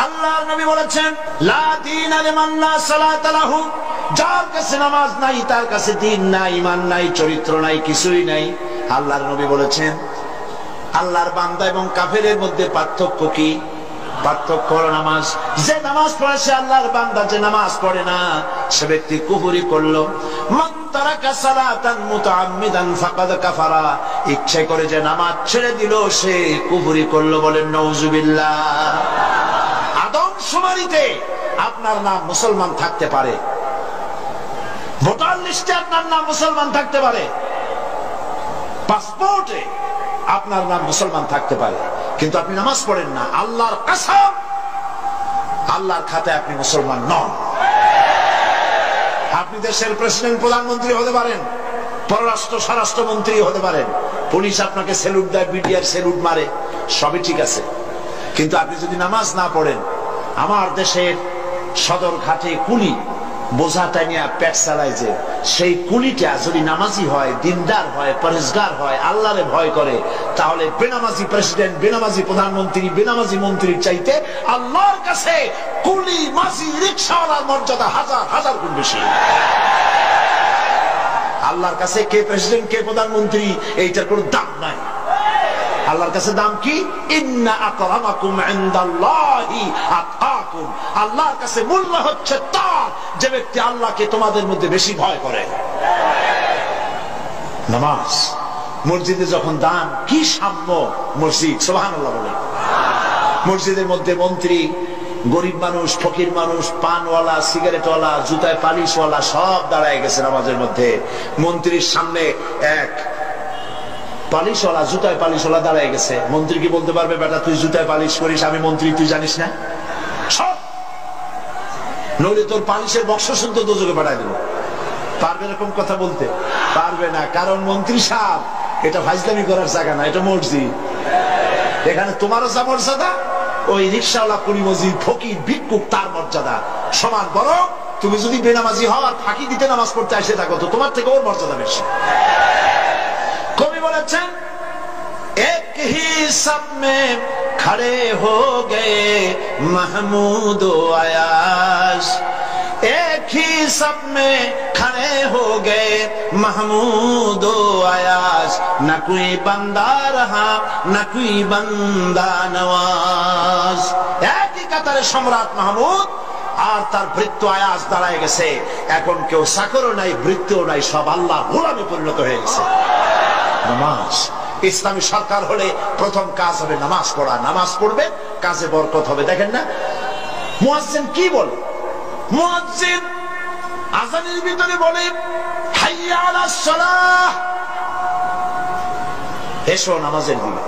আল্লাহর নবী বলেছেন, লা দীনা লিমান লা সালাতা লাহু, যার কাছে নামাজ নাই তার কাছে দ্বীন নাই, ঈমান নাই, চরিত্র নাই, কিছুই নাই। আল্লাহর নবী বলেছেন, আল্লাহর বান্দা এবং কাফেরের মধ্যে পার্থক্য কি? পার্থক্য হলো নামাজ। যে নামাজ পড়ে সে আল্লাহর বান্দা, যে নামাজ পড়ে না সে ব্যক্তি কুফরি করলো। মান তারাকা সালাতান মুতাআম্মিদান ফাকাদ কাফারা, ইচ্ছা করে যে নামাজ ছেড়ে দিল সে কুফরি করলো। বলেন নাউজুবিল্লাহ। আদমশুমারিতে আপনার নাম মুসলমান থাকতে পারে, ভোটার লিস্টে আপনার নাম মুসলমান থাকতে পারে, পাসপোর্টে আপনার নাম মুসলমান থাকতে পারে, কিন্তু আপনি নামাজ পড়েন না। আল্লাহর কসম, আল্লাহর খাতায় আপনি মুসলমান নন। আপনি দেশের প্রেসিডেন্ট, প্রধানমন্ত্রী হতে পারেন, পররাষ্ট্র স্বরাষ্ট্রমন্ত্রী হতে পারেন, পুলিশ আপনাকে স্যালুট দেয়, বিডিআর স্যালুট মারে, সবই ঠিক আছে, কিন্তু আপনি যদি নামাজ না পড়েন, আমার দেশের সদর ঘাটে কুলি বোঝা টানিয়া পেট চালায়, যে সেই কুলিটা যদি নামাজি হয়, দিনদার হয়, পরেশগার হয়, আল্লাহরে ভয় করে, তাহলে বেনামাজি প্রেসিডেন্ট, বেনামাজি প্রধানমন্ত্রী, বেনামাজি মন্ত্রীর চাইতে আল্লাহর কাছে কুলি, মাঝি, রিকশাওয়ালার মর্যাদা হাজার হাজার গুণ বেশি। আল্লাহর কাছে কে প্রেসিডেন্ট, কে প্রধানমন্ত্রী, এইটার কোনো দাম নাই। আল্লাহর কাছে দাম কি? ইন্না আকরামাকুম ইনদাল্লাহি আতকাকুম। আল্লাহর কাছে মূল্য হচ্ছে তার যে ব্যক্তি আল্লাহকে তোমাদের মধ্যে বেশি ভয় করে। নামাজ, মসজিদে যখন দান, কি সাম্য মসজিদ, সুবহানাল্লাহ বলেন। মসজিদের মধ্যে মন্ত্রী, গরিব মানুষ, ফকির মানুষ, পানওয়ালা, সিগারেটওয়ালা, জুতায় পালিশওয়ালা সব দাঁড়ায় গেছে নামাজের মধ্যে। মন্ত্রীর সামনে এক পালিশওয়ালা, জুতায় পালিশওয়ালা দাঁড়ায় গেছে। মন্ত্রী কি বলতে পারবে, বেটা তুই জুতায় পালিশ করিস, আমি মন্ত্রী, তুই জানিস না? সব নইলে তোর পালিশের বক্স শুদ্ধ দোজকে পাঠায় দেবো। পারবে এরকম কথা বলতে? পারবে না, কারণ মন্ত্রী সাহেব এটা ফাজলামি করার জায়গা না, এটা মসজিদ। এখানে তোমারও যা মর্যাদা, ওই রিকশাওয়ালা, কুলি, মসজিদ, ফকির, ভিক্ষুক তার মর্যাদা সমান। বরং তুমি যদি বেনামাজি হও আর ফাঁকি দিতে নামাজ পড়তে আসে থাকো, তো তোমার থেকে ওর মর্যাদা বেশি। কবি বলেছেন, এক হি সব মে খড়ে হো গে মাহমুদ ও আয়াশ, এক হি সব মে খড়ে হো গে মাহমুদ ও আয়াশ, না কোই বান্দা রহা না কোই বান্দা নওয়াজ। একই কাতারে সম্রাট মাহমুদ আর তার ভৃত্য আয়াজ দাঁড়ায় গেছে। এখন কেউ চাকরও নাই, ভৃত্যও নাই, সব আল্লাহ গোলামে পরিণত হয়ে গেছে। নামাজ, ইসলামী সরকার হলে প্রথম কাজ হবে নামাজ পড়া। নামাজ পড়বে, কাজে বরকত হবে। দেখেন না মুয়াজ্জিন কি বলে? মুয়াজ্জিন আযানের ভিতরে বলে, হাইয়া আলাস সালাহ, এসো নামাজের দিকে।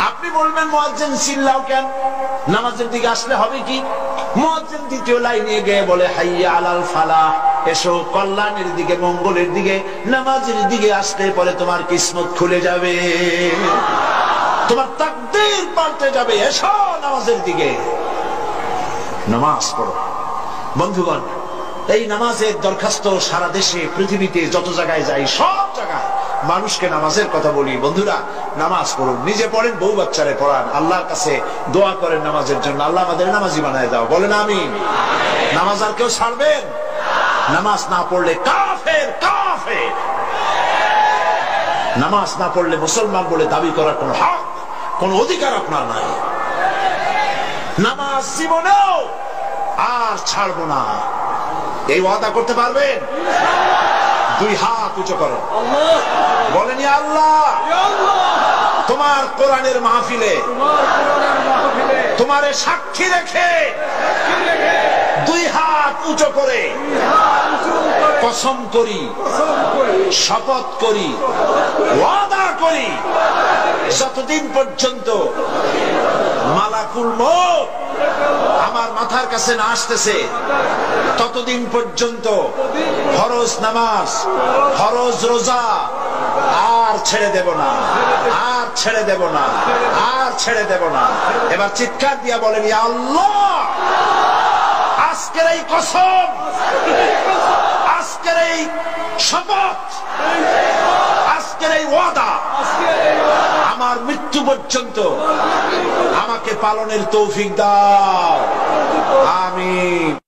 আপনি বলবেন মুয়াজ্জিন চিল্লাও কেন? নামাজের দিকে আসলে হবে কি? মুয়াজ্জিন দ্বিতীয় লাইনে গিয়ে বলে, হাইয়া আলাল ফালাহ, এসো কল্যাণের দিকে, মঙ্গলের দিকে। নামাজের দিকে আসলে পরে তোমার কিসমত খুলে যাবে, তোমার তাকদীর পাল্টে যাবে। এসো নামাজের দিকে, নামাজ পড়ো। বন্ধুগণ, এই নামাজের দরখাস্ত সারা দেশে, পৃথিবীতে যত জায়গায় যাই, সব জায়গায় মানুষকে নামাজের কথা বলি। বন্ধুরা, নামাজ পড়ুন, নিজে পড়েন, বউ বাচ্চারে পড়ান, আল্লাহর কাছে দোয়া করেন নামাজের জন্য, আল্লাহ আমাদের নামাজি বানায় দাও। বলেন আমিন। নামাজ আর কেউ ছাড়বেন? নামাজ না পড়লে কাফের, কাফের। নামাজ না পড়লে মুসলমান বলে দাবি করার কোন হক, কোন অধিকার আপনার নাই। নামাজ জীবনেও আর ছাড়বো না, এই ওয়াদা করতে পারবেন? দুই হাত উঁচু করেন, বলেন ইয়া আল্লাহ, তোমার কোরআনের মাহফিলে তোমারে সাক্ষী রেখে দুই হাত উঁচু করে কসম করি, শপথ করি, ওয়াদা করি, যতদিন পর্যন্ত মালাকুল মউত আমার মাথার কাছে না আসতেছে ততদিন পর্যন্ত ফরজ নামাজ, ফরজ রোজা আর ছেড়ে দেব না, আর ছেড়ে দেব না, আর ছেড়ে দেব না। এবার চিৎকার দিয়া বলেন, ইয়া আল্লাহ, আজকের এই কসম, আজকের এই শপথ, আজকের এই ওয়াদা আমার মৃত্যু পর্যন্ত আমাকে পালনের তৌফিক দাও। আমিন।